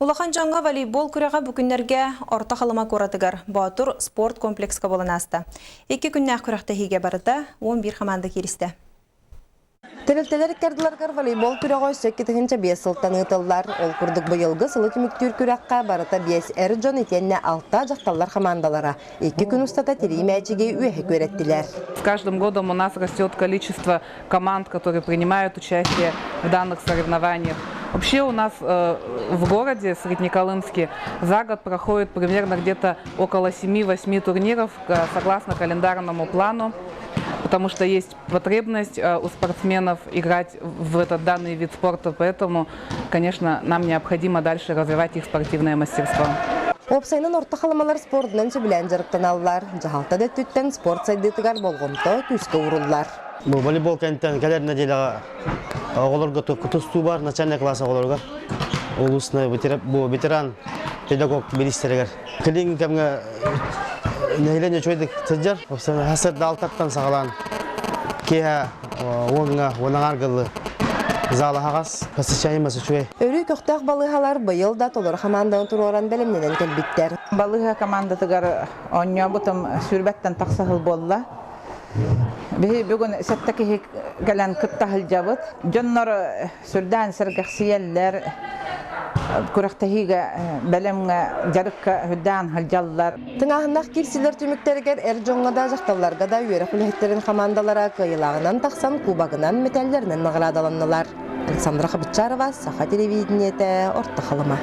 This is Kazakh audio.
Улахан жаңға волейбол күрәға бүкінлерге орта қалыма көратығар Батур спорт комплексқа болын асты. 2 күнне күрәқті хеге барыда 11 команда керісті. Тәрелтелер кәрділергер волейбол күрәға өсеккетігінші 5 сылттан ұтылдар. Ол күрдік бұйылғы сылы түміктер күрәққа барыта 5 әрі жон етенне 6 жақталар командалара. 2 күн ұстата теремәчіге өйі көреттілер. С каждым годом у нас растет количество команд, которые принимают участие в данных соревнованиях. Вообще у нас в городе Среднеколымске за год проходит примерно где-то около 7-8 турниров согласно календарному плану, потому что есть потребность у спортсменов играть в этот данный вид спорта, поэтому, конечно, нам необходимо дальше развивать их спортивное мастерство. Опсайнын орта қаламалар спортынан сөбілән жарықтан алылар. Жағалта да түттен спорт сайдытығар болғымта түскі ұрылар. Волейбол кәнттен кәлер неделеға оғылырға тұсту бар, начальный класс оғылырға. Ол ұсыны ветеран педагог министерігер. Кілін кәмге нәйлене чойдық тұджар, әсірді алтаттан сағалан. Кейі оңыңа, оның арғылы залы ағас, посещаемасы чөй. Өрі көқтақ балығалар бұйыл да толыр команданың тұроран бәлімненен кәлбіттер. Балыға командатығар оңя бұтым сүрбәттен тақсағыл болла. Бүгін сәттәкі кәлән күттағыл жабыт. Жоннор сүрдән сәргәқсиеллер, күрәқтәхігі бәлімгі жарыққа хүддән ғылжалылар. Тыңағындақ кирсілер түміктерігер әр жоңғада жақталарға да үйері құлеттерін командалара қиылағынан тақсан кубағынан металлерінен нағырадаланылар. Александра Хабытчарова, Саха телевидениеті, Орта қалыма.